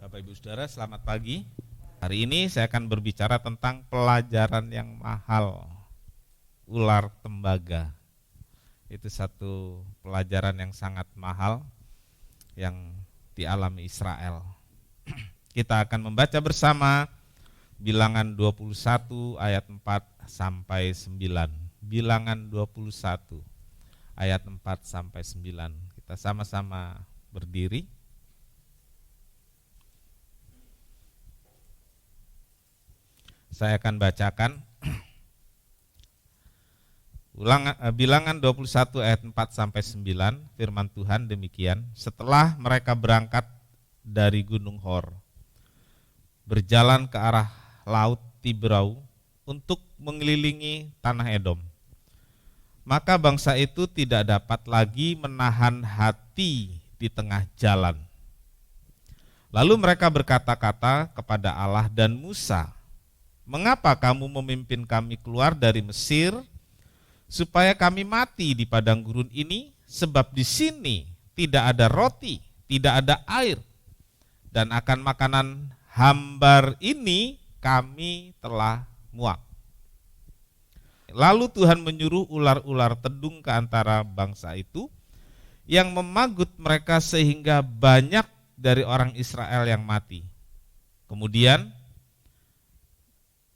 Bapak Ibu Saudara, selamat pagi. Hari ini saya akan berbicara tentang pelajaran yang mahal, ular tembaga. Itu satu pelajaran yang sangat mahal yang dialami Israel. Kita akan membaca bersama Bilangan 21 ayat 4 sampai 9. Bilangan 21 ayat 4 sampai 9. Kita sama-sama berdiri. Saya akan bacakan Bilangan 21 ayat 4 sampai 9. Firman Tuhan demikian: setelah mereka berangkat dari Gunung Hor, berjalan ke arah Laut Tibrau untuk mengelilingi tanah Edom, maka bangsa itu tidak dapat lagi menahan hati di tengah jalan. Lalu mereka berkata-kata kepada Allah dan Musa, "Mengapa kamu memimpin kami keluar dari Mesir supaya kami mati di padang gurun ini? Sebab di sini tidak ada roti, tidak ada air, dan akan makanan hambar ini kami telah muak." Lalu Tuhan menyuruh ular-ular tedung ke antara bangsa itu yang memagut mereka sehingga banyak dari orang Israel yang mati. Kemudian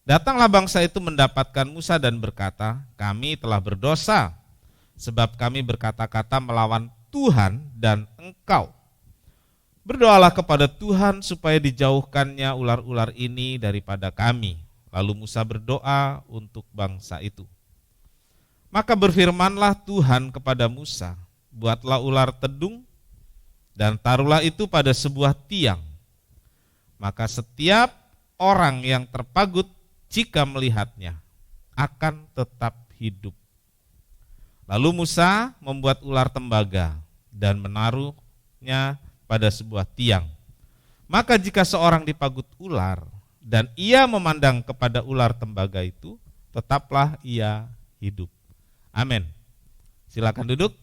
datanglah bangsa itu mendapatkan Musa dan berkata, "Kami telah berdosa, sebab kami berkata-kata melawan Tuhan dan engkau. Berdoalah kepada Tuhan supaya dijauhkannya ular-ular ini daripada kami." Lalu Musa berdoa untuk bangsa itu. Maka berfirmanlah Tuhan kepada Musa, "Buatlah ular tedung dan taruhlah itu pada sebuah tiang. Maka setiap orang yang terpagut jika melihatnya akan tetap hidup." Lalu Musa membuat ular tembaga dan menaruhnya pada sebuah tiang. Maka jika seorang dipagut ular dan ia memandang kepada ular tembaga itu, tetaplah ia hidup. Amin. Silakan duduk.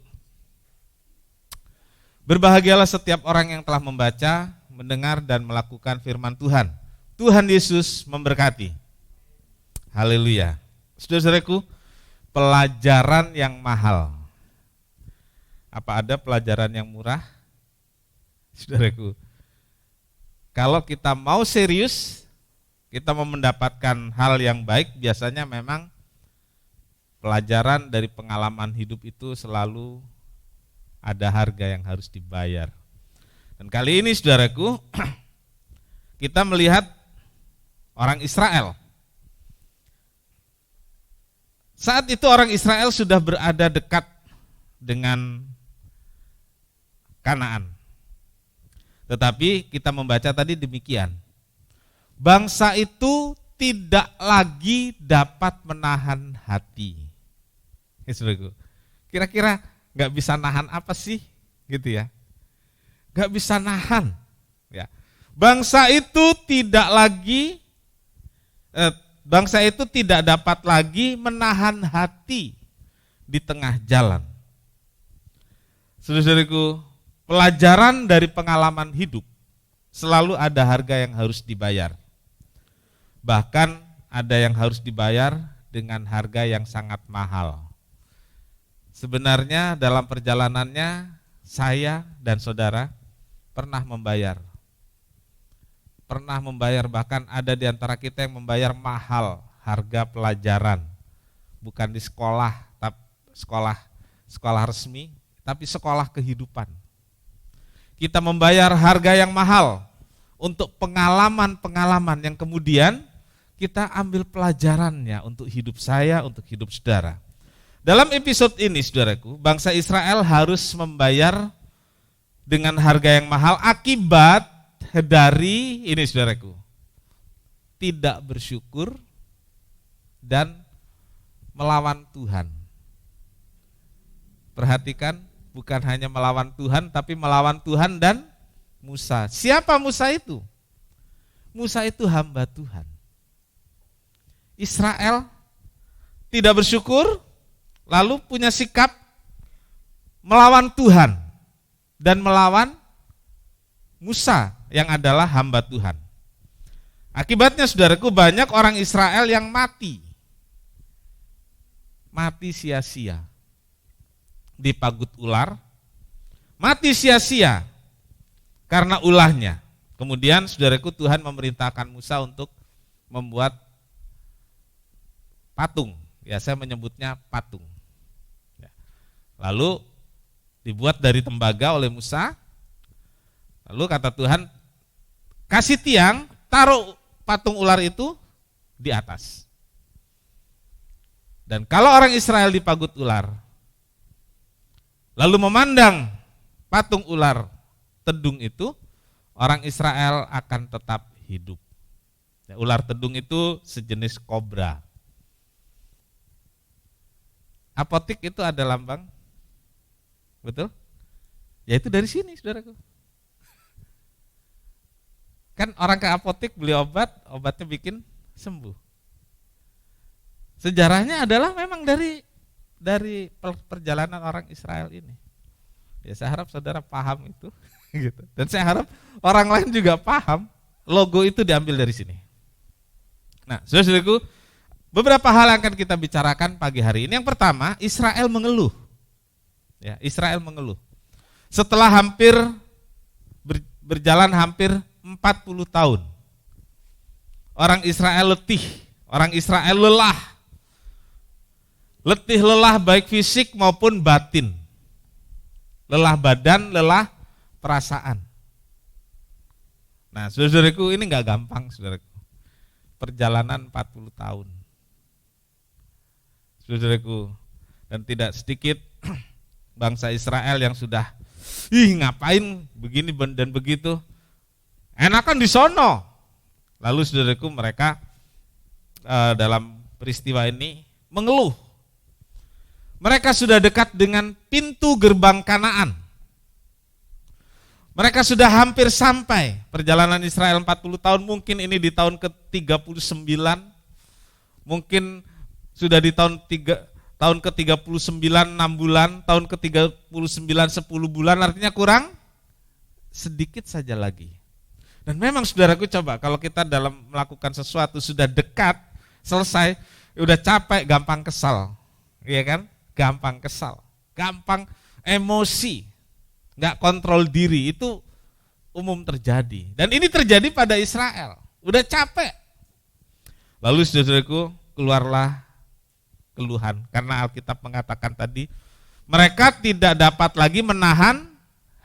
Berbahagialah setiap orang yang telah membaca, mendengar dan melakukan firman Tuhan. Tuhan Yesus memberkati. Haleluya. Saudara-saudaraku, pelajaran yang mahal. Apa ada pelajaran yang murah? Saudaraku, kalau kita mau serius, kita mau mendapatkan hal yang baik, biasanya memang pelajaran dari pengalaman hidup itu selalu ada harga yang harus dibayar. Dan kali ini saudaraku, kita melihat orang Israel. Saat itu orang Israel sudah berada dekat dengan Kanaan. Tetapi kita membaca tadi demikian. Bangsa itu tidak lagi dapat menahan hati. Saudaraku, kira-kira gak bisa nahan apa sih? Gitu ya. Gak bisa nahan. Ya. Bangsa itu tidak dapat lagi menahan hati di tengah jalan. Saudara-saudariku, pelajaran dari pengalaman hidup selalu ada harga yang harus dibayar. Bahkan ada yang harus dibayar dengan harga yang sangat mahal. Sebenarnya dalam perjalanannya saya dan saudara pernah membayar. Bahkan ada di antara kita yang membayar mahal harga pelajaran. Bukan di sekolah, sekolah resmi, tapi sekolah kehidupan. Kita membayar harga yang mahal untuk pengalaman-pengalaman yang kemudian kita ambil pelajarannya untuk hidup saya, untuk hidup saudara. Dalam episode ini saudaraku, bangsa Israel harus membayar dengan harga yang mahal akibat dari ini saudaraku, tidak bersyukur dan melawan Tuhan. Perhatikan, bukan hanya melawan Tuhan, tapi melawan Tuhan dan Musa. Siapa Musa itu? Musa itu hamba Tuhan. Israel tidak bersyukur, lalu punya sikap melawan Tuhan dan melawan Musa, yang adalah hamba Tuhan. Akibatnya saudaraku, banyak orang Israel yang mati sia-sia, dipagut ular, mati sia-sia karena ulahnya. Kemudian saudaraku, Tuhan memerintahkan Musa untuk membuat patung, ya saya menyebutnya patung. Lalu dibuat dari tembaga oleh Musa. Lalu kata Tuhan, kasih tiang, taruh patung ular itu di atas. Dan kalau orang Israel dipagut ular, lalu memandang patung ular tedung itu, orang Israel akan tetap hidup. Ular tedung itu sejenis kobra. Apotik itu ada lambang, betul? Ya itu dari sini, saudaraku. Kan orang ke apotik beli obat, obatnya bikin sembuh. Sejarahnya adalah memang dari perjalanan orang Israel ini. Ya saya harap saudara paham itu, gitu. Dan saya harap orang lain juga paham. Logo itu diambil dari sini. Nah, saudaraku, beberapa hal yang akan kita bicarakan pagi hari ini. Yang pertama, Israel mengeluh. Ya, Israel mengeluh. Setelah berjalan hampir 40 tahun. Orang Israel letih, orang Israel lelah. Letih lelah baik fisik maupun batin. Lelah badan, lelah perasaan. Nah, saudaraku, ini enggak gampang, saudaraku. Perjalanan 40 tahun. Saudaraku, dan tidak sedikit bangsa Israel yang sudah ngapain begini dan begitu, enakan di sono. Lalu saudaraku, mereka dalam peristiwa ini mengeluh. Mereka sudah dekat dengan pintu gerbang Kanaan. Mereka sudah hampir sampai. Perjalanan Israel 40 tahun, mungkin ini di tahun ke-39, mungkin sudah di tahun ke-39 6 bulan, tahun ke-39 10 bulan, artinya kurang sedikit saja lagi. Dan memang saudaraku, coba kalau kita dalam melakukan sesuatu sudah dekat, selesai, udah capek, gampang kesal. Iya kan? Gampang kesal, gampang emosi, nggak kontrol diri, itu umum terjadi. Dan ini terjadi pada Israel, udah capek. Lalu saudaraku, keluarlah keluhan, karena Alkitab mengatakan tadi, mereka tidak dapat lagi menahan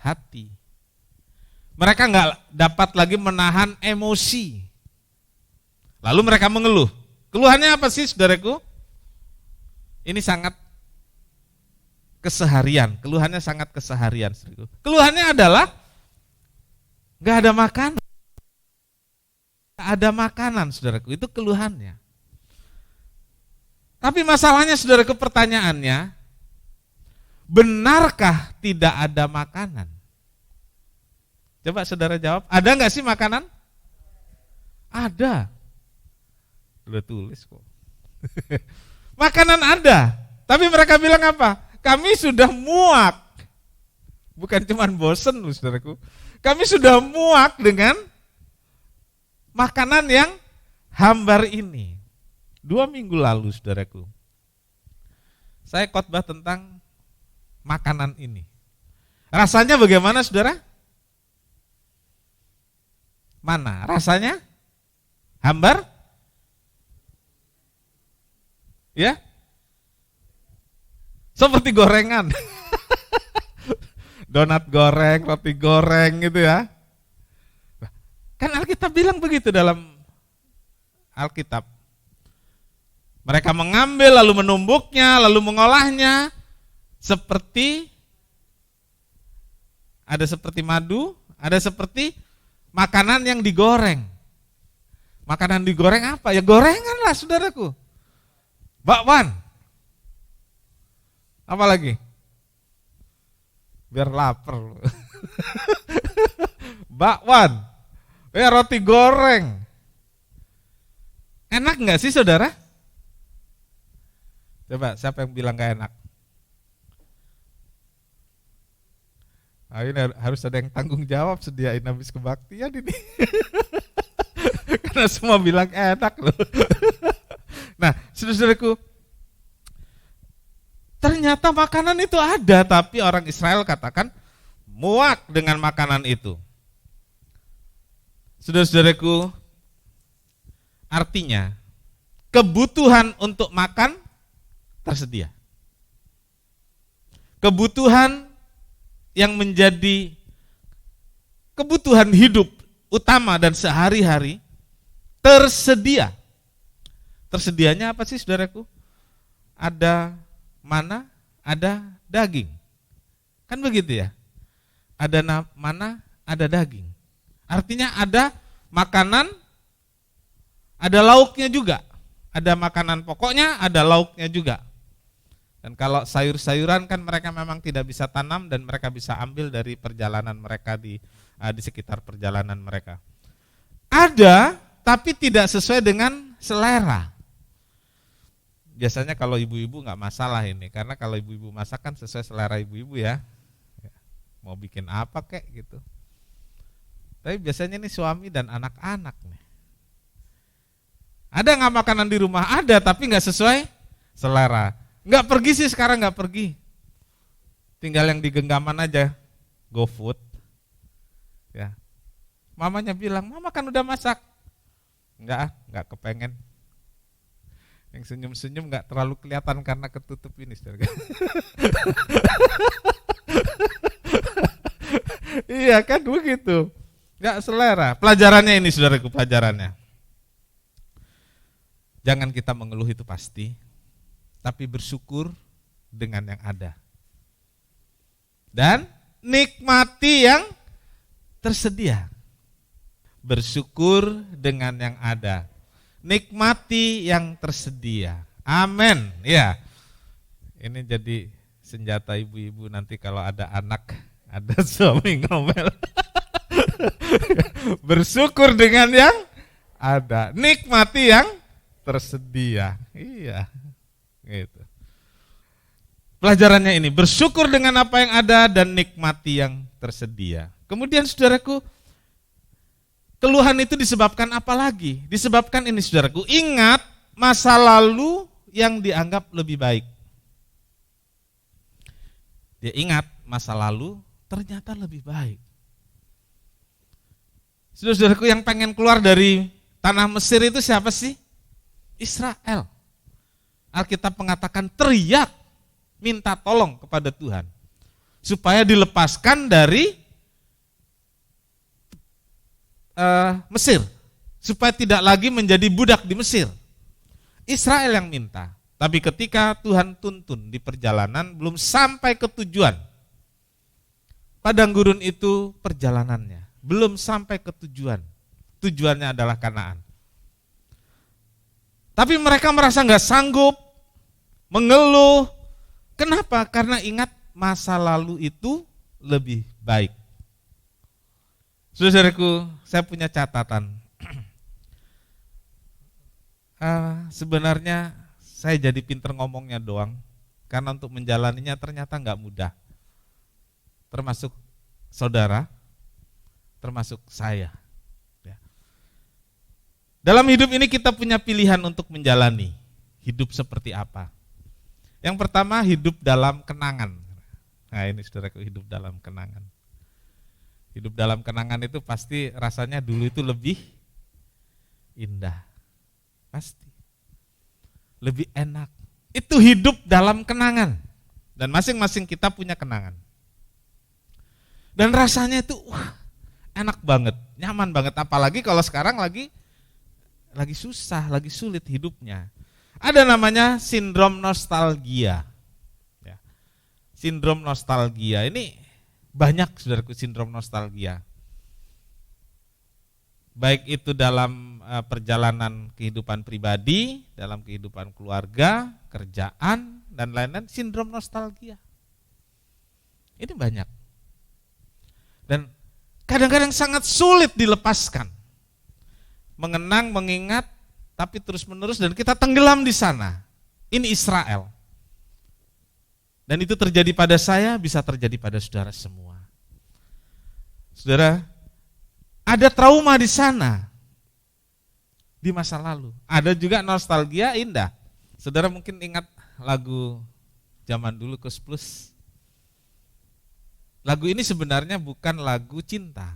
hati. Mereka nggak dapat lagi menahan emosi. Lalu mereka mengeluh. Keluhannya apa sih, saudaraku? Ini sangat keseharian, keluhannya sangat keseharian. Keluhannya adalah gak ada makanan. Gak ada makanan, saudaraku, itu keluhannya. Tapi masalahnya, saudaraku, pertanyaannya, benarkah tidak ada makanan? Coba saudara jawab, ada gak sih makanan? Ada. Udah tulis kok. Makanan ada, tapi mereka bilang apa? Kami sudah muak. Bukan cuma bosen loh, saudaraku. Kami sudah muak dengan makanan yang hambar ini. 2 minggu lalu, saudaraku, saya khotbah tentang makanan ini. Rasanya bagaimana, saudara? Mana? Rasanya? Hambar? Ya? Seperti gorengan. Donat goreng, roti goreng gitu ya. Kan Alkitab bilang begitu dalam Alkitab. Mereka mengambil lalu menumbuknya, lalu mengolahnya seperti madu, ada seperti makanan yang digoreng. Makanan digoreng apa? Ya gorengan lah, saudaraku. Bakwan. Apa lagi? Biar lapar. Bakwan. Ya roti goreng. Enak enggak sih, saudara? Coba siapa yang bilang gak enak? Ini harus ada yang tanggung jawab, sediain habis kebaktian ini. Karena semua bilang enak loh. Nah, saudara-saudaraku, ternyata makanan itu ada, tapi orang Israel katakan muak dengan makanan itu. Saudara-saudaraku, artinya kebutuhan untuk makan tersedia. Kebutuhan yang menjadi kebutuhan hidup utama dan sehari-hari tersedia. Tersedianya apa sih saudaraku? Ada mana, ada daging. Kan begitu ya? Ada mana, ada daging. Artinya ada makanan, ada lauknya juga. Ada makanan pokoknya, ada lauknya juga. Dan kalau sayur-sayuran kan mereka memang tidak bisa tanam dan mereka bisa ambil dari perjalanan mereka di sekitar perjalanan mereka. Ada, tapi tidak sesuai dengan selera. Biasanya kalau ibu-ibu nggak masalah ini, karena kalau ibu-ibu masak kan sesuai selera ibu-ibu ya. Mau bikin apa kek gitu. Tapi biasanya nih suami dan anak-anak nih. Ada nggak makanan di rumah? Ada, tapi nggak sesuai selera. Nggak pergi sih sekarang, nggak pergi. Tinggal yang di genggaman aja, GoFood. Ya. Mamanya bilang, mama kan udah masak. Nggak kepengen. Yang senyum-senyum nggak terlalu kelihatan karena ketutup ini. Iya kan begitu. Nggak selera. Pelajarannya ini saudaraku, pelajarannya. Jangan kita mengeluh itu pasti, tapi bersyukur dengan yang ada. Dan nikmati yang tersedia. Bersyukur dengan yang ada. Nikmati yang tersedia. Amin. Ya. Ini jadi senjata ibu-ibu nanti kalau ada anak, ada suami ngomel. Bersyukur dengan yang ada. Nikmati yang tersedia. Iya. Gitu. Pelajarannya ini, bersyukur dengan apa yang ada dan nikmati yang tersedia. Kemudian saudaraku, keluhan itu disebabkan apa lagi? Disebabkan ini saudaraku, ingat masa lalu yang dianggap lebih baik. Dia ingat masa lalu ternyata lebih baik. Saudara-saudaraku, yang pengen keluar dari tanah Mesir itu siapa sih? Israel. Alkitab mengatakan teriak, minta tolong kepada Tuhan supaya dilepaskan dari Mesir, supaya tidak lagi menjadi budak di Mesir. Israel yang minta, tapi ketika Tuhan tuntun di perjalanan belum sampai ke tujuan, padang gurun itu perjalanannya belum sampai ke tujuan. Tujuannya adalah Kanaan. Tapi mereka merasa nggak sanggup, mengeluh. Kenapa? Karena ingat masa lalu itu lebih baik. Saudaraku, saya punya catatan. Sebenarnya saya jadi pinter ngomongnya doang, karena untuk menjalaninya ternyata nggak mudah. Termasuk saudara, termasuk saya. Dalam hidup ini kita punya pilihan untuk menjalani hidup seperti apa. Yang pertama, hidup dalam kenangan. Nah ini saudaraku, hidup dalam kenangan. Hidup dalam kenangan itu pasti rasanya dulu itu lebih indah. Pasti. Lebih enak. Itu hidup dalam kenangan. Dan masing-masing kita punya kenangan. Dan rasanya itu enak banget, nyaman banget. Apalagi kalau sekarang lagi susah, lagi sulit hidupnya. Ada namanya sindrom nostalgia. Ya. Sindrom nostalgia ini banyak saudaraku, sindrom nostalgia. Baik itu dalam perjalanan kehidupan pribadi, dalam kehidupan keluarga, kerjaan, dan lain-lain, sindrom nostalgia. Ini banyak. Dan kadang-kadang sangat sulit dilepaskan. Mengenang, mengingat, tapi terus-menerus dan kita tenggelam di sana. Ini Israel. Dan itu terjadi pada saya, bisa terjadi pada saudara semua. Saudara, ada trauma di sana, di masa lalu. Ada juga nostalgia indah. Saudara mungkin ingat lagu zaman dulu Kus Plus. Lagu ini sebenarnya bukan lagu cinta,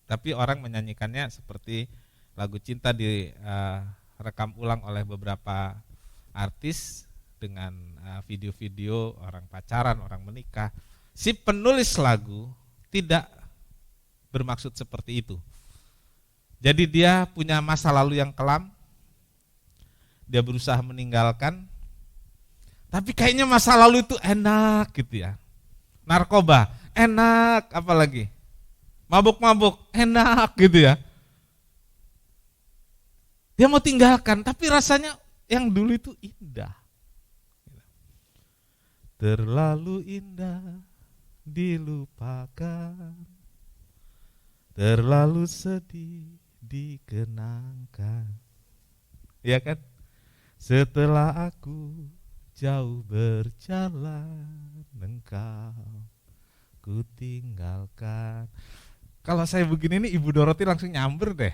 tapi orang menyanyikannya seperti lagu cinta direkam ulang oleh beberapa artis dengan video-video orang pacaran, orang menikah. Si penulis lagu tidak bermaksud seperti itu. Jadi dia punya masa lalu yang kelam, dia berusaha meninggalkan, tapi kayaknya masa lalu itu enak gitu ya. Narkoba, enak, apalagi mabuk-mabuk, enak gitu ya. Dia mau tinggalkan, tapi rasanya yang dulu itu indah. Terlalu indah dilupakan, terlalu sedih dikenangkan. Ya kan? Setelah aku jauh berjalan, engkau ku tinggalkan. Kalau saya begini nih, Ibu Doroti langsung nyamber deh.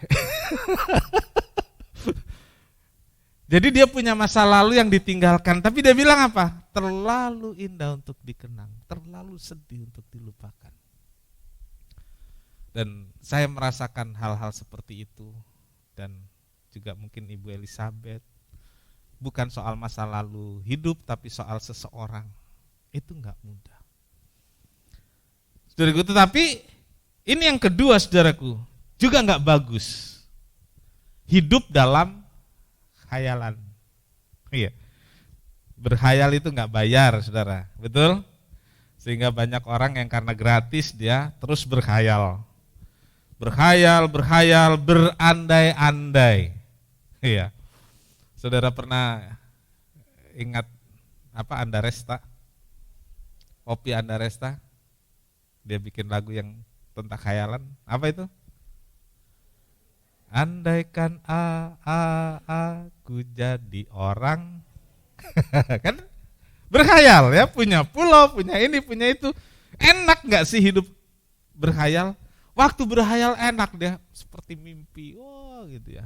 Jadi dia punya masa lalu yang ditinggalkan, tapi dia bilang apa? Terlalu indah untuk dikenang, terlalu sedih untuk dilupakan. Dan saya merasakan hal-hal seperti itu, dan juga mungkin Ibu Elizabeth. Bukan soal masa lalu hidup, tapi soal seseorang. Itu enggak mudah. Saudaraku, tetapi ini yang kedua saudaraku, juga enggak bagus. Hidup dalam khayalan. Iya. Berkhayal itu enggak bayar, saudara. Betul? Sehingga banyak orang yang karena gratis dia terus berkhayal. Berkhayal, berandai-andai. Iya. Saudara pernah ingat apa Andaresta? Opi Andaresta? Dia bikin lagu yang tentang khayalan. Apa itu? Andaikan aku jadi orang. Kan berkhayal ya, punya pulau, punya ini, punya itu. Enak gak sih hidup berkhayal? Waktu berkhayal enak dia, seperti mimpi. Oh gitu ya.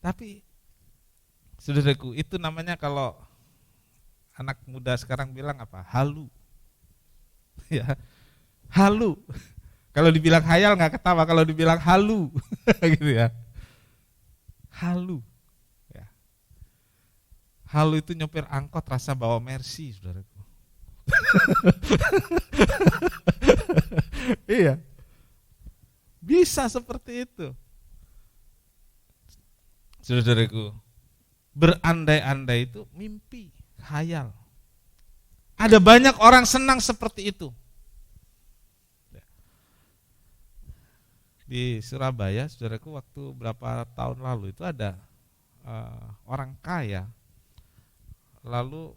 Tapi saudaraku, itu namanya kalau anak muda sekarang bilang apa? Halu. Ya, halu. Kalau dibilang khayal nggak ketawa, kalau dibilang halu, gitu ya. Halu. Ya. Halu itu nyopir angkot rasa bawa Mercy, saudaraku. Iya. Bisa seperti itu. Saudaraku, berandai-andai itu mimpi, khayal. Ada banyak orang senang seperti itu. Di Surabaya, saudaraku, waktu berapa tahun lalu itu ada orang kaya. Lalu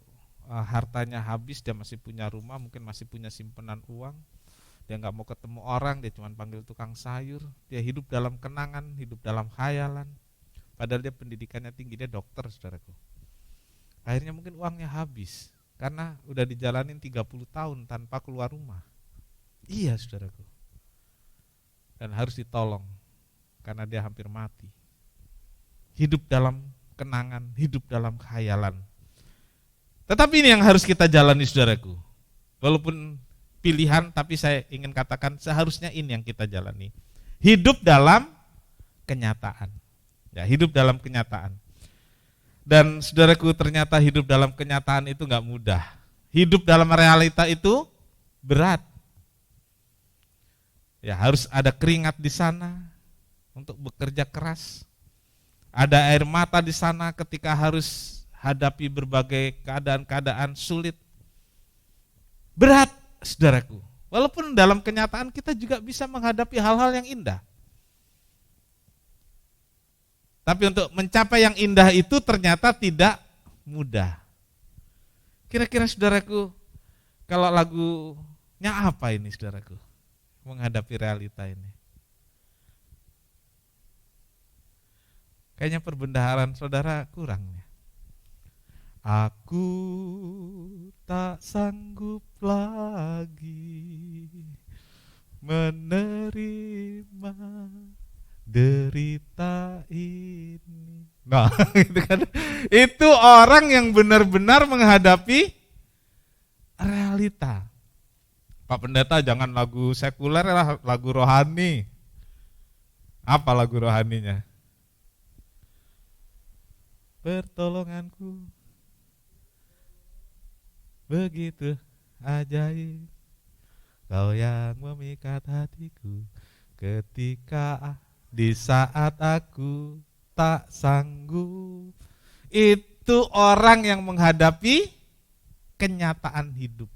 hartanya habis, dia masih punya rumah, mungkin masih punya simpanan uang. Dia nggak mau ketemu orang, dia cuma panggil tukang sayur. Dia hidup dalam kenangan, hidup dalam khayalan. Padahal dia pendidikannya tinggi, dia dokter, saudaraku. Akhirnya mungkin uangnya habis, karena udah dijalanin 30 tahun tanpa keluar rumah. Iya, saudaraku. Dan harus ditolong, karena dia hampir mati. Hidup dalam kenangan, hidup dalam khayalan. Tetapi ini yang harus kita jalani, saudaraku. Walaupun pilihan, tapi saya ingin katakan seharusnya ini yang kita jalani. Hidup dalam kenyataan. Ya, hidup dalam kenyataan. Dan saudaraku, ternyata hidup dalam kenyataan itu enggak mudah. Hidup dalam realita itu berat. Ya, harus ada keringat di sana untuk bekerja keras. Ada air mata di sana ketika harus hadapi berbagai keadaan-keadaan sulit. Berat, saudaraku. Walaupun dalam kenyataan kita juga bisa menghadapi hal-hal yang indah. Tapi untuk mencapai yang indah itu ternyata tidak mudah. Kira-kira saudaraku, kalau lagunya apa ini saudaraku? Menghadapi realita ini. Kayaknya perbendaharaan saudara kurang ya. Aku tak sanggup lagi menerima derita ini. Nah, itu kan, itu orang yang benar-benar menghadapi realita. Pak Pendeta, jangan lagu sekuler lah, lagu rohani. Apa lagu rohaninya? Pertolonganku begitu ajaib, Kau yang memikat hatiku ketika di saat aku tak sanggup. Itu orang yang menghadapi kenyataan hidup.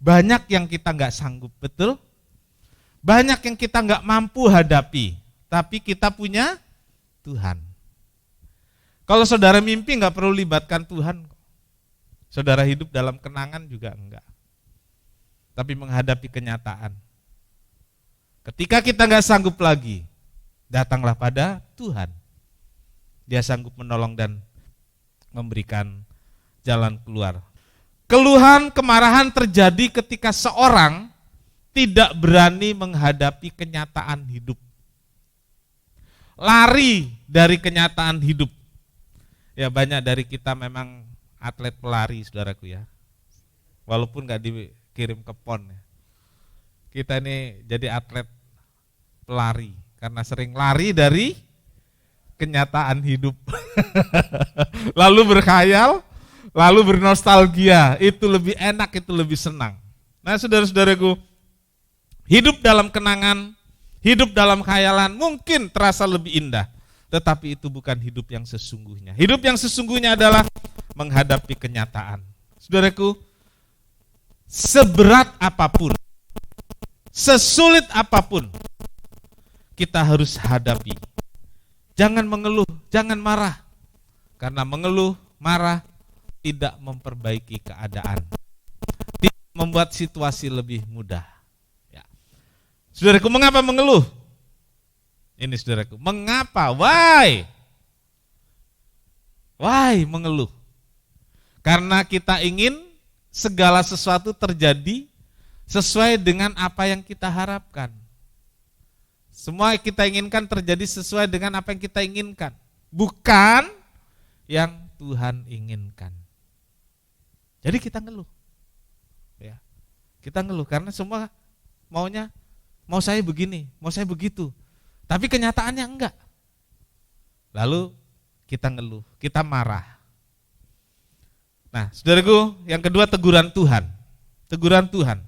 Banyak yang kita nggak sanggup, betul? Banyak yang kita nggak mampu hadapi, tapi kita punya Tuhan. Kalau saudara mimpi nggak perlu libatkan Tuhan. Saudara hidup dalam kenangan juga enggak. Tapi menghadapi kenyataan. Ketika kita nggak sanggup lagi, datanglah pada Tuhan. Dia sanggup menolong dan memberikan jalan keluar. Keluhan, kemarahan terjadi ketika seorang tidak berani menghadapi kenyataan hidup. Lari dari kenyataan hidup. Ya, banyak dari kita memang atlet pelari, saudaraku ya. Walaupun nggak dikirim ke PON ya. Kita ini jadi atlet pelari karena sering lari dari kenyataan hidup. Lalu berkhayal, lalu bernostalgia, itu lebih enak, itu lebih senang. Nah, saudara-saudaraku, hidup dalam kenangan, hidup dalam khayalan mungkin terasa lebih indah, tetapi itu bukan hidup yang sesungguhnya. Hidup yang sesungguhnya adalah menghadapi kenyataan. Saudaraku, seberat apapun, sesulit apapun, kita harus hadapi. Jangan mengeluh, jangan marah. Karena mengeluh, marah tidak memperbaiki keadaan. Tidak membuat situasi lebih mudah. Ya. Saudaraku, mengapa mengeluh? Ini saudaraku, mengapa? Why mengeluh? Karena kita ingin segala sesuatu terjadi sesuai dengan apa yang kita harapkan. Semua yang kita inginkan terjadi sesuai dengan apa yang kita inginkan, bukan yang Tuhan inginkan. Jadi kita ngeluh. Ya. Kita ngeluh karena semua maunya, mau saya begini, mau saya begitu. Tapi kenyataannya enggak. Lalu kita ngeluh, kita marah. Nah, saudaraku, yang kedua teguran Tuhan. Teguran Tuhan.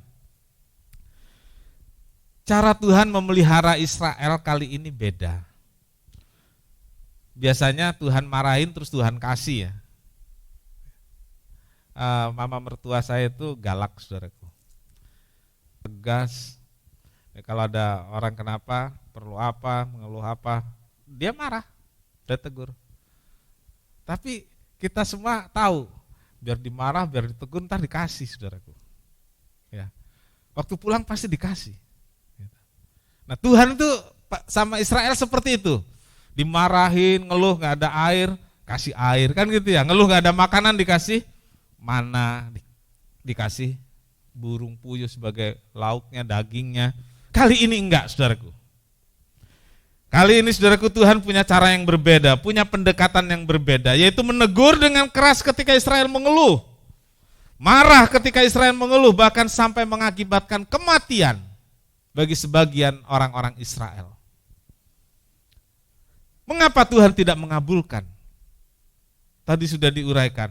Cara Tuhan memelihara Israel kali ini beda. Biasanya Tuhan marahin terus Tuhan kasih ya. Mama mertua saya itu galak, saudaraku. Tegas. Kalau ada orang kenapa, perlu apa, mengeluh apa, dia marah, dia tegur. Tapi kita semua tahu, biar dimarah, biar ditegur, ntar dikasih, saudaraku. Ya. Waktu pulang pasti dikasih. Nah, Tuhan itu sama Israel seperti itu. Dimarahin, ngeluh nggak ada air, kasih air, kan gitu ya. Ngeluh nggak ada makanan, dikasih mana, dikasih burung puyuh sebagai lauknya, dagingnya. Kali ini enggak, saudaraku. Kali ini, saudaraku, Tuhan punya cara yang berbeda, punya pendekatan yang berbeda, yaitu menegur dengan keras ketika Israel mengeluh. Marah ketika Israel mengeluh, bahkan sampai mengakibatkan kematian bagi sebagian orang-orang Israel. Mengapa Tuhan tidak mengabulkan? Tadi sudah diuraikan.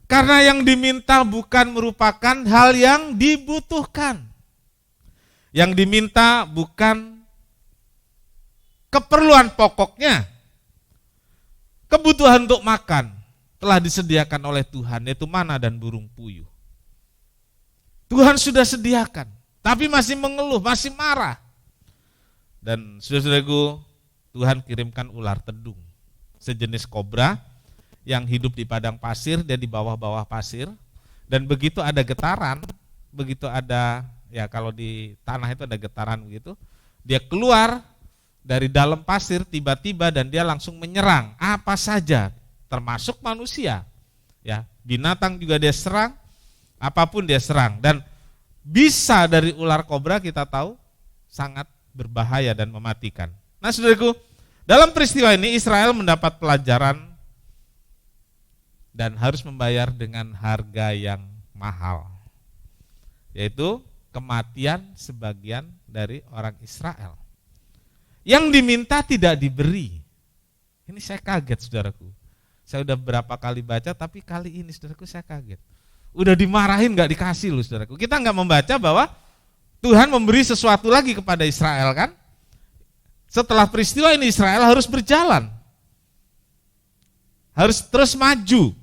Karena yang diminta bukan merupakan hal yang dibutuhkan. Yang diminta bukan keperluan pokoknya. Kebutuhan untuk makan telah disediakan oleh Tuhan, yaitu mana dan burung puyuh. Tuhan sudah sediakan, tapi masih mengeluh, masih marah. Dan saudara-saudaraku, Tuhan kirimkan ular tedung, sejenis kobra yang hidup di padang pasir, dia di bawah-bawah pasir. Dan begitu ada getaran, begitu ada, ya kalau di tanah itu ada getaran begitu, dia keluar dari dalam pasir tiba-tiba dan dia langsung menyerang apa saja, termasuk manusia. Ya, binatang juga dia serang, apapun dia serang. Dan bisa dari ular kobra kita tahu sangat berbahaya dan mematikan. Nah saudaraku, dalam peristiwa ini Israel mendapat pelajaran dan harus membayar dengan harga yang mahal, yaitu kematian sebagian dari orang Israel. Yang diminta tidak diberi. Ini saya kaget saudaraku. Saya udah berapa kali baca, tapi kali ini saudaraku saya kaget. Udah dimarahin gak dikasih loh saudaraku. Kita gak membaca bahwa Tuhan memberi sesuatu lagi kepada Israel kan. Setelah peristiwa ini Israel harus berjalan. Harus terus maju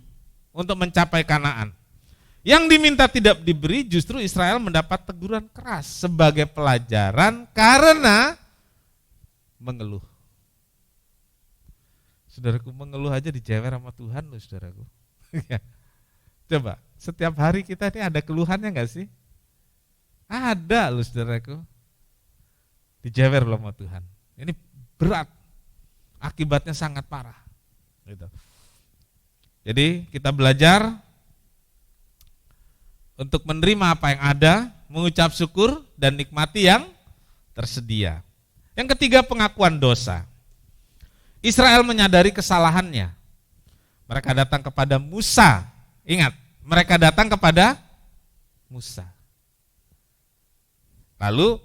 untuk mencapai Kanaan. Yang diminta tidak diberi, justru Israel mendapat teguran keras sebagai pelajaran karena mengeluh. Saudaraku, mengeluh aja dijewer sama Tuhan loh saudaraku. Coba, setiap hari kita ini ada keluhannya enggak sih? Ada loh saudaraku. Dijewer loh sama Tuhan. Ini berat. Akibatnya sangat parah. Gitu. Jadi kita belajar untuk menerima apa yang ada, mengucap syukur dan nikmati yang tersedia. Yang ketiga, pengakuan dosa. Israel menyadari kesalahannya. Mereka datang kepada Musa. Ingat, mereka datang kepada Musa. Lalu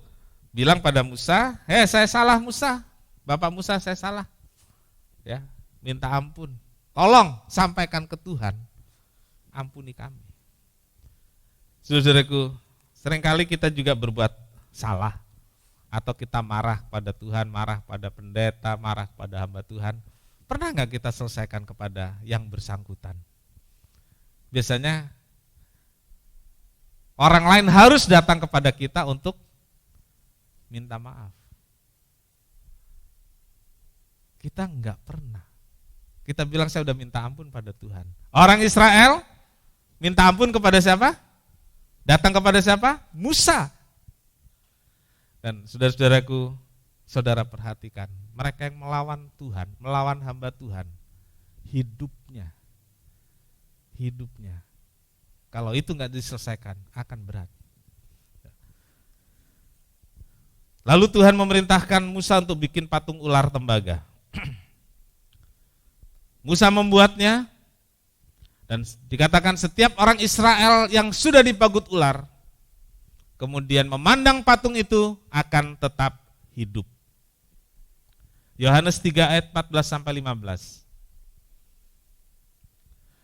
bilang pada Musa, saya salah Musa. Bapak Musa, saya salah. Ya, minta ampun. Tolong sampaikan ke Tuhan. Ampuni kami. Saudaraku, seringkali kita juga berbuat salah. Atau kita marah pada Tuhan, marah pada pendeta, marah pada hamba Tuhan. Pernah enggak kita selesaikan kepada yang bersangkutan? Biasanya orang lain harus datang kepada kita untuk minta maaf. Kita enggak pernah. Kita bilang saya udah minta ampun pada Tuhan. Orang Israel minta ampun kepada siapa? Datang kepada siapa? Musa. Dan saudara-saudaraku, saudara perhatikan, mereka yang melawan Tuhan, melawan hamba Tuhan, hidupnya, kalau itu enggak diselesaikan, akan berat. Lalu Tuhan memerintahkan Musa untuk bikin patung ular tembaga. Musa membuatnya, dan dikatakan setiap orang Israel yang sudah dipagut ular, kemudian memandang patung itu akan tetap hidup. Yohanes 3 ayat 14-15.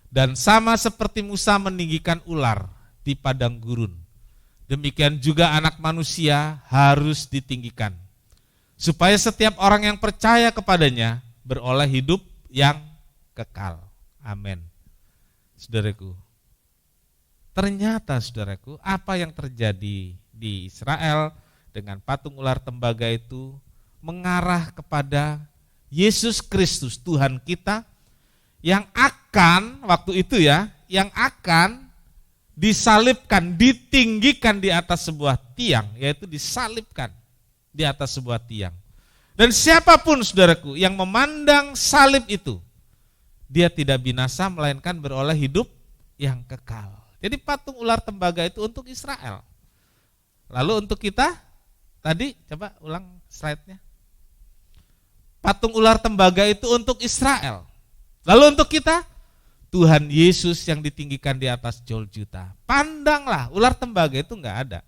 Dan sama seperti Musa meninggikan ular di padang gurun, demikian juga anak manusia harus ditinggikan, supaya setiap orang yang percaya kepadanya beroleh hidup yang kekal. Amin. Saudaraku, ternyata saudaraku, apa yang terjadi di Israel dengan patung ular tembaga itu mengarah kepada Yesus Kristus Tuhan kita yang akan waktu itu yang akan disalibkan, ditinggikan di atas sebuah tiang, yaitu disalibkan di atas sebuah tiang. Dan siapapun saudaraku yang memandang salib itu, dia tidak binasa melainkan beroleh hidup yang kekal. Jadi patung ular tembaga itu untuk Israel. Lalu untuk kita, tadi coba ulang slide-nya. Patung ular tembaga itu untuk Israel. Lalu untuk kita, Tuhan Yesus yang ditinggikan di atas Golgota. Pandanglah, ular tembaga itu enggak ada.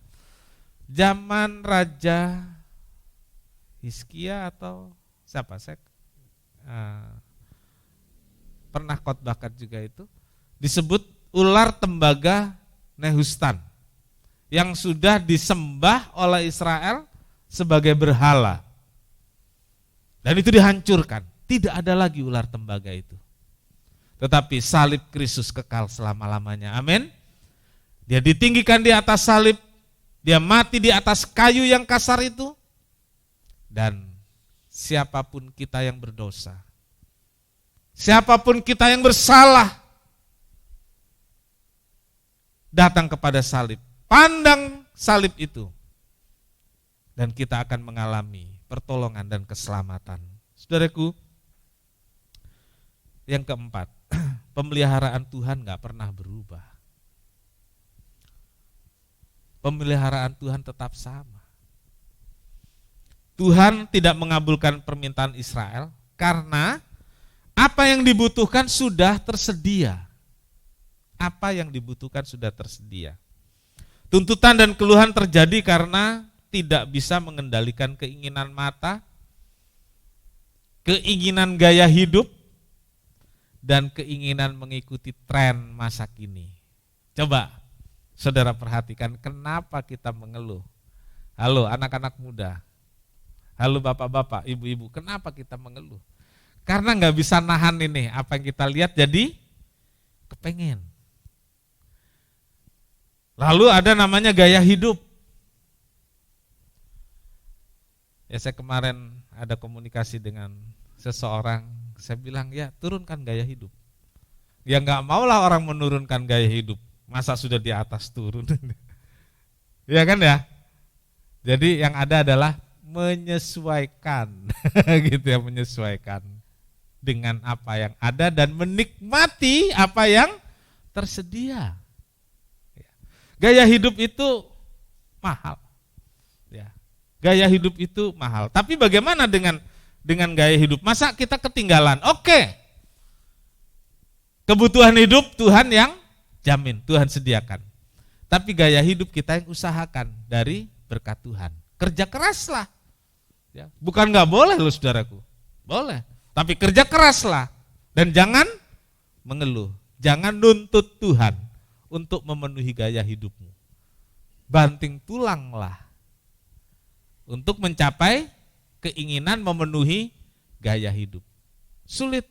Zaman Raja Hizkia atau siapa? Saya pernah khotbahkan juga itu. Disebut ular tembaga Nehustan yang sudah disembah oleh Israel sebagai berhala. Dan itu dihancurkan. Tidak ada lagi ular tembaga itu. Tetapi salib Kristus kekal selama-lamanya. Amin. Dia ditinggikan di atas salib. Dia mati di atas kayu yang kasar itu. Dan siapapun kita yang berdosa, siapapun kita yang bersalah, datang kepada salib, pandang salib itu, dan kita akan mengalami pertolongan dan keselamatan. Saudaraku, yang keempat, pemeliharaan Tuhan gak pernah berubah. Pemeliharaan Tuhan tetap sama. Tuhan tidak mengabulkan permintaan Israel karena apa yang dibutuhkan sudah tersedia. Apa yang dibutuhkan sudah tersedia. Tuntutan dan keluhan terjadi karena tidak bisa mengendalikan keinginan mata, keinginan gaya hidup, dan keinginan mengikuti tren masa kini. Coba saudara perhatikan kenapa kita mengeluh. Halo anak-anak muda, halo bapak-bapak, ibu-ibu, kenapa kita mengeluh? Karena nggak bisa nahan ini, apa yang kita lihat jadi kepengen. Lalu ada namanya gaya hidup. Ya saya kemarin ada komunikasi dengan seseorang, saya bilang ya turunkan gaya hidup. Ya nggak maulah orang menurunkan gaya hidup, masa sudah di atas turun. Ya kan ya. Jadi yang ada adalah menyesuaikan, gitu ya, menyesuaikan dengan apa yang ada dan menikmati apa yang tersedia. Gaya hidup itu mahal. Ya. Gaya hidup itu mahal. Tapi bagaimana dengan gaya hidup? Masa kita ketinggalan? Oke. Kebutuhan hidup Tuhan yang jamin, Tuhan sediakan. Tapi gaya hidup kita yang usahakan dari berkat Tuhan. Kerja keraslah. Ya. Bukan nggak boleh loh saudaraku. Boleh. Tapi kerja keraslah. Dan jangan mengeluh. Jangan nuntut Tuhan untuk memenuhi gaya hidupmu. Banting tulanglah untuk mencapai keinginan memenuhi gaya hidup. Sulit.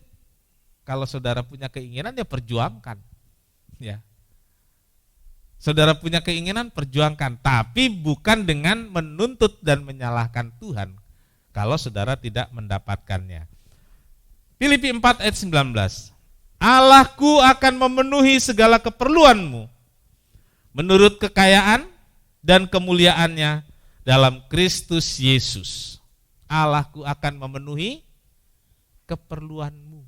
Kalau saudara punya keinginan ya perjuangkan. Ya. Saudara punya keinginan perjuangkan, tapi bukan dengan menuntut dan menyalahkan Tuhan kalau saudara tidak mendapatkannya. Filipi 4 ayat 19. Allahku akan memenuhi segala keperluanmu menurut kekayaan dan kemuliaannya dalam Kristus Yesus. Allahku akan memenuhi keperluanmu,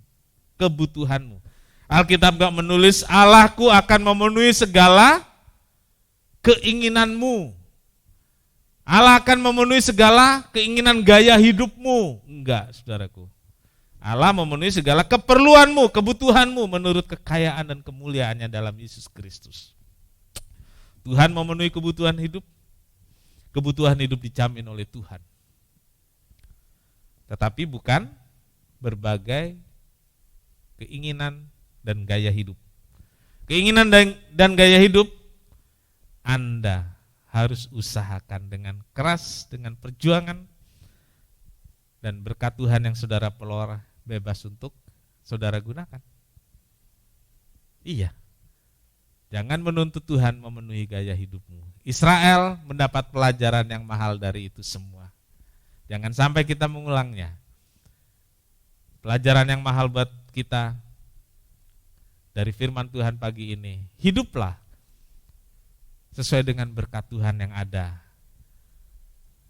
kebutuhanmu. Alkitab gak menulis Allahku akan memenuhi segala keinginanmu. Allah akan memenuhi segala keinginan gaya hidupmu. Enggak, saudaraku. Allah memenuhi segala keperluanmu, kebutuhanmu menurut kekayaan dan kemuliaannya dalam Yesus Kristus. Tuhan memenuhi kebutuhan hidup dijamin oleh Tuhan. Tetapi bukan berbagai keinginan dan gaya hidup. Keinginan dan gaya hidup Anda harus usahakan dengan keras, dengan perjuangan, dan berkat Tuhan yang saudara pelora bebas untuk saudara gunakan. Iya. Jangan menuntut Tuhan memenuhi gaya hidupmu. Israel mendapat pelajaran yang mahal dari itu semua. Jangan sampai kita mengulangnya. Pelajaran yang mahal buat kita dari firman Tuhan pagi ini. Hiduplah sesuai dengan berkat Tuhan yang ada.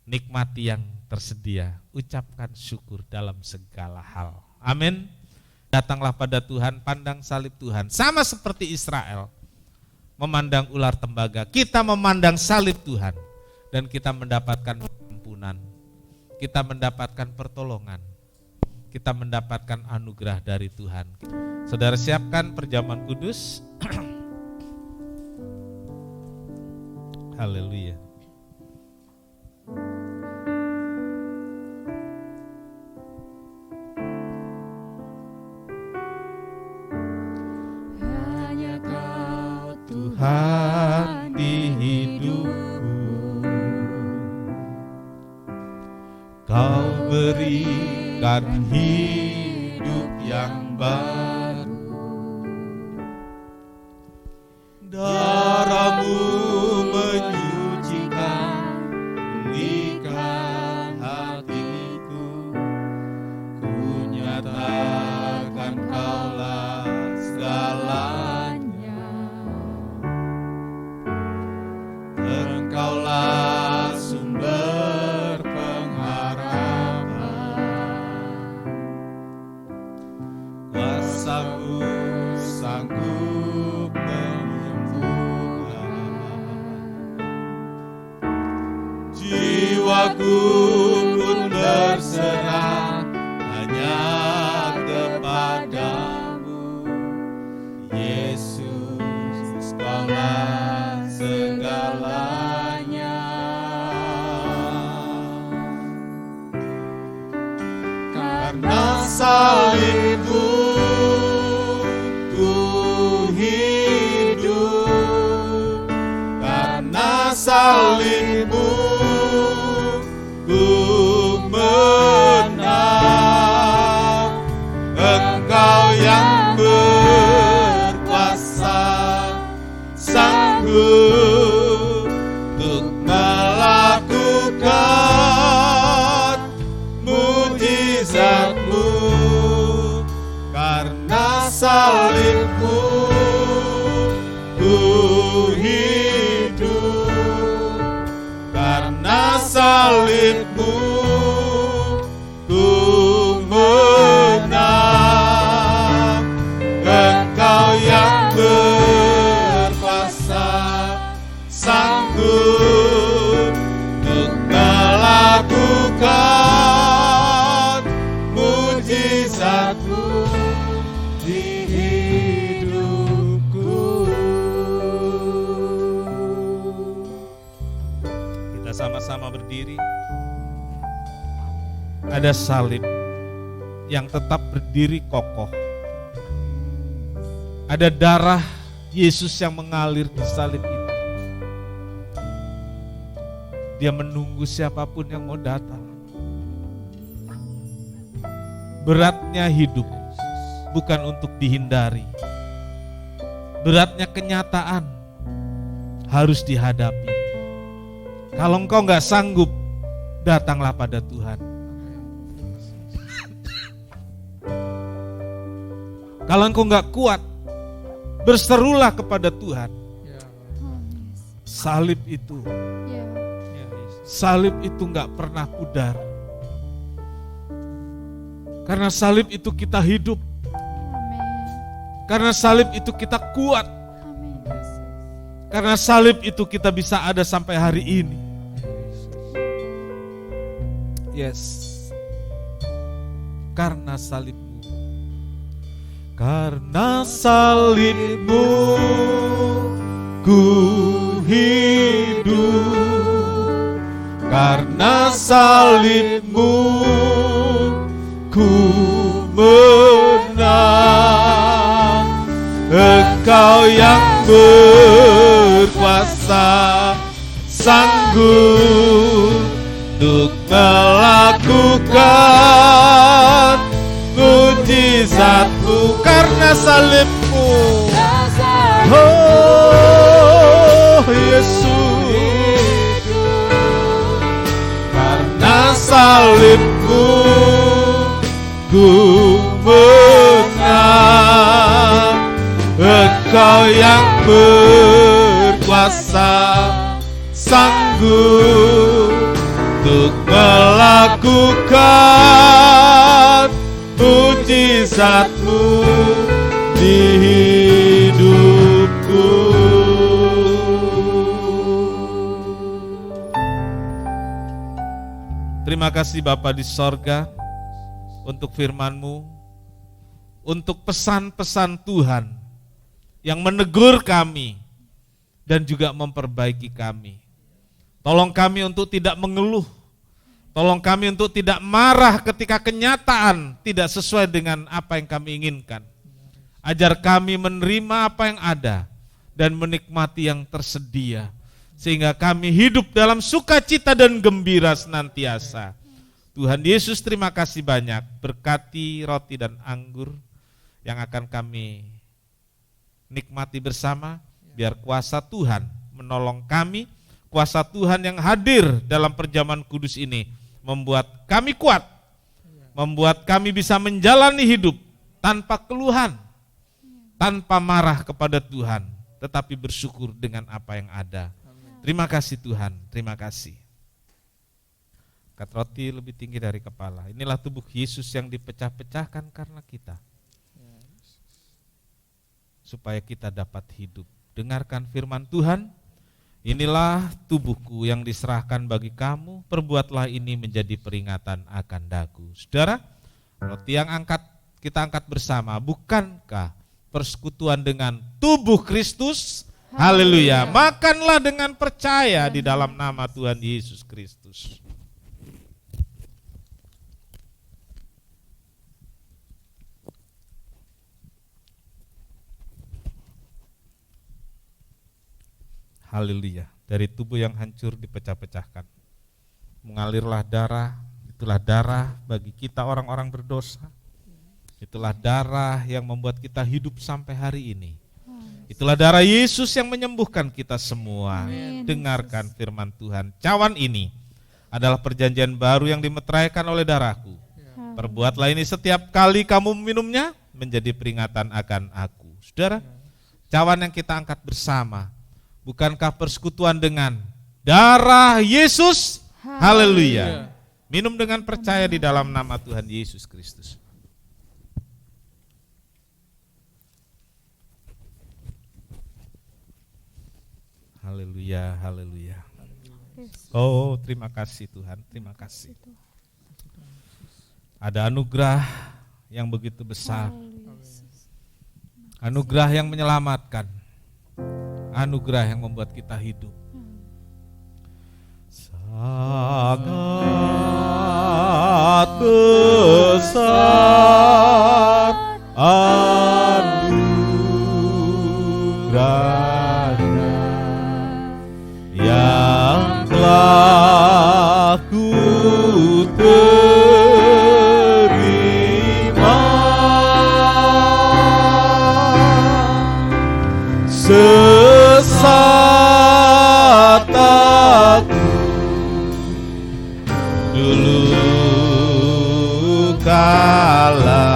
Nikmati yang tersedia. Ucapkan syukur dalam segala hal. Amin. Datanglah pada Tuhan, pandang salib Tuhan. Sama seperti Israel memandang ular tembaga, kita memandang salib Tuhan dan kita mendapatkan ampunan, kita mendapatkan pertolongan, kita mendapatkan anugerah dari Tuhan. Saudara siapkan perjamuan kudus. Haleluya. Tuhan di hidupku, Kau berikan hidup yang baru. Darah-Mu menyucikan, pulihkan hatiku. Ku nyatakan Kaulah segalanya. Engkaulah sumber pengharapan, kuasa berdiri, ada salib yang tetap berdiri kokoh. Ada darah Yesus yang mengalir di salib itu. Dia menunggu siapapun yang mau datang. Beratnya hidup bukan untuk dihindari. Beratnya kenyataan harus dihadapi. Kalau engkau gak sanggup, datanglah pada Tuhan. Kalau engkau gak kuat, berserulah kepada Tuhan. Salib itu gak pernah pudar. Karena salib itu kita hidup. Karena salib itu kita kuat. Karena salib itu kita bisa ada sampai hari ini. Yes. Karena salibmu. Karena salibmu ku hidup. Karena salibmu ku menang. Engkau yang berkuasa, sanggup untuk melakukan mujizatmu. Karena salibmu, oh Yesus, karena salibmu ku menang. Engkau yang berkuasa, sanggup untuk melakukan mujizatmu di hidupku. Terima kasih Bapa di sorga untuk firman-Mu, untuk pesan-pesan Tuhan yang menegur kami dan juga memperbaiki kami. Tolong kami untuk tidak mengeluh. Tolong kami untuk tidak marah ketika kenyataan tidak sesuai dengan apa yang kami inginkan. Ajar kami menerima apa yang ada dan menikmati yang tersedia. Sehingga kami hidup dalam sukacita dan gembira senantiasa. Tuhan Yesus, terima kasih banyak. Berkati roti dan anggur yang akan kami nikmati bersama. Biar kuasa Tuhan menolong kami. Kuasa Tuhan yang hadir dalam perjamuan kudus ini membuat kami kuat, membuat kami bisa menjalani hidup tanpa keluhan, tanpa marah kepada Tuhan, tetapi bersyukur dengan apa yang ada. Terima kasih Tuhan, terima kasih. Angkat roti lebih tinggi dari kepala. Inilah tubuh Yesus yang dipecah-pecahkan karena kita, supaya kita dapat hidup. Dengarkan firman Tuhan. Inilah tubuhku yang diserahkan bagi kamu, perbuatlah ini menjadi peringatan akan daku. Saudara, roti yang kita angkat bersama, bukankah persekutuan dengan tubuh Kristus? Haleluya. Makanlah dengan percaya di dalam nama Tuhan Yesus Kristus. Haleluya. Dari tubuh yang hancur dipecah-pecahkan, mengalirlah darah. Itulah darah bagi kita orang-orang berdosa. Itulah darah yang membuat kita hidup sampai hari ini. Itulah darah Yesus yang menyembuhkan kita semua. Dengarkan firman Tuhan. Cawan ini adalah perjanjian baru yang dimeteraikan oleh darahku. Perbuatlah ini setiap kali kamu meminumnya, menjadi peringatan akan aku. Saudara, cawan yang kita angkat bersama, bukankah persekutuan dengan darah Yesus? Haleluya. Minum dengan percaya di dalam nama Tuhan Yesus Kristus. Haleluya, haleluya. Oh, terima kasih Tuhan, terima kasih. Ada anugerah yang begitu besar. Anugerah yang menyelamatkan. Anugerah yang membuat kita hidup. Sangat besar anugerahnya yang telah ku terima. Sesat aku dulu kala,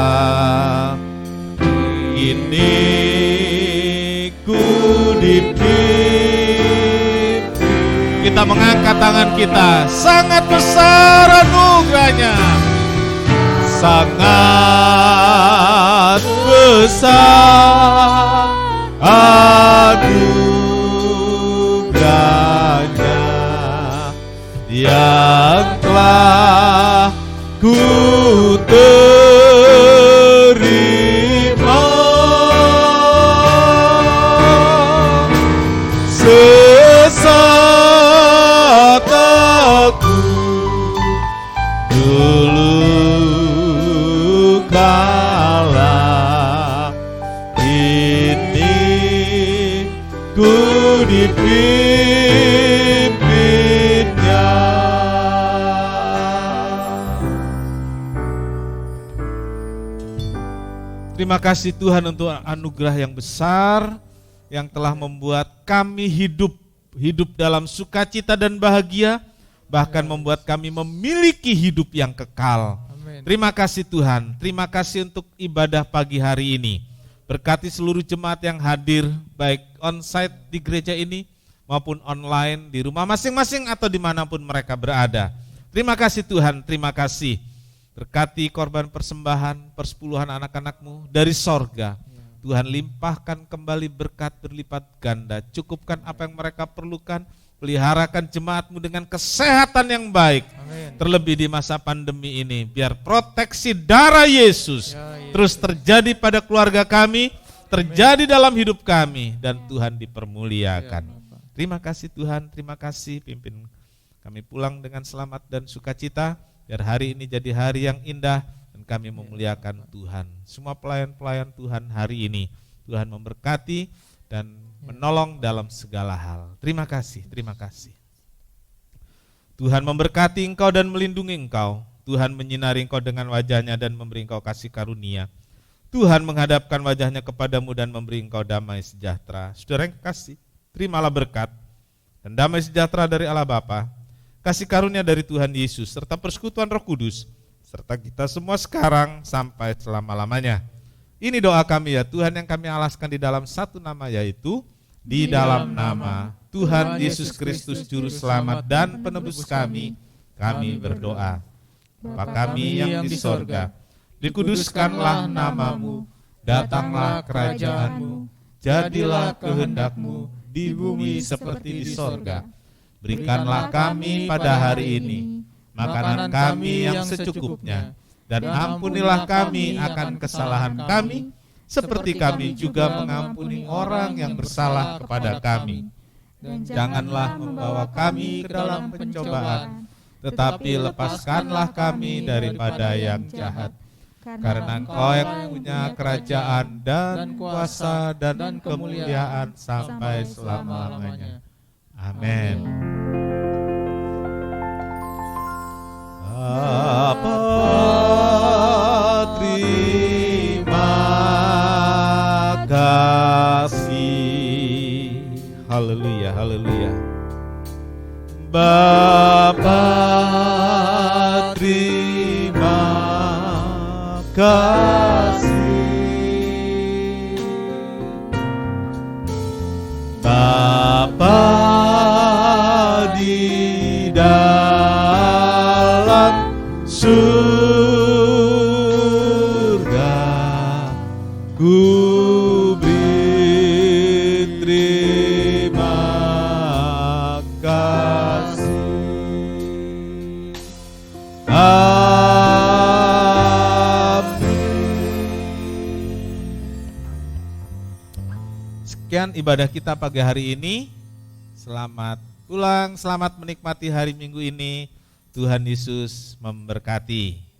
kini ku dipimpin. Kita mengangkat tangan kita. Sangat besar anugerahnya, sangat besar anugerahnya yang telah ku terima. Sesat aku dulu kala, kini ku dipimpinnya. Terima kasih Tuhan untuk anugerah yang besar yang telah membuat kami hidup dalam sukacita dan bahagia, bahkan membuat kami memiliki hidup yang kekal. Amen. Terima kasih Tuhan, terima kasih untuk ibadah pagi hari ini. Berkati seluruh jemaat yang hadir, baik on-site di gereja ini maupun online di rumah masing-masing atau dimanapun mereka berada. Terima kasih Tuhan, terima kasih. Berkati korban persembahan, persepuluhan anak-anak-Mu dari sorga. Tuhan limpahkan kembali berkat berlipat ganda, cukupkan apa yang mereka perlukan, peliharakan jemaat-Mu dengan kesehatan yang baik. Amin. Terlebih di masa pandemi ini, biar proteksi darah Yesus terus terjadi pada keluarga kami, terjadi dalam hidup kami, dan Tuhan dipermuliakan. Terima kasih Tuhan, terima kasih, pimpin kami pulang dengan selamat dan sukacita, biar hari ini jadi hari yang indah, dan kami memuliakan Tuhan. Semua pelayan-pelayan Tuhan hari ini, Tuhan memberkati dan menolong dalam segala hal. Terima kasih, terima kasih. Tuhan memberkati engkau dan melindungi engkau. Tuhan menyinari engkau dengan wajahnya dan memberi engkau kasih karunia. Tuhan menghadapkan wajahnya kepadamu dan memberi engkau damai sejahtera. Saudara yang kasih, terimalah berkat dan damai sejahtera dari Allah Bapa, kasih karunia dari Tuhan Yesus, serta persekutuan Roh Kudus, serta kita semua sekarang sampai selama-lamanya. Ini doa kami ya Tuhan, yang kami alaskan di dalam satu nama, yaitu di dalam nama Tuhan Yesus Kristus Juru Selamat dan Penebus kami berdoa. Bapa kami yang di sorga, dikuduskanlah namamu, datanglah kerajaanmu, jadilah kehendak-Mu di bumi seperti di sorga. Berikanlah kami pada hari ini makanan kami yang secukupnya, dan ampunilah kami akan kesalahan kami, seperti kami juga mengampuni orang yang bersalah kepada kami. Dan janganlah membawa kami ke dalam pencobaan, tetapi lepaskanlah kami daripada yang jahat. Karena Engkau yang punya kerajaan dan kuasa dan kemuliaan sampai selama-lamanya. Amin. Bapa, terima kasih. Haleluya, haleluya. Bapa, terima kasih. Bapa di dalam surga, ku beri terima kasih. Sekian ibadah kita pagi hari ini. Selamat pulang, selamat menikmati hari Minggu ini. Tuhan Yesus memberkati.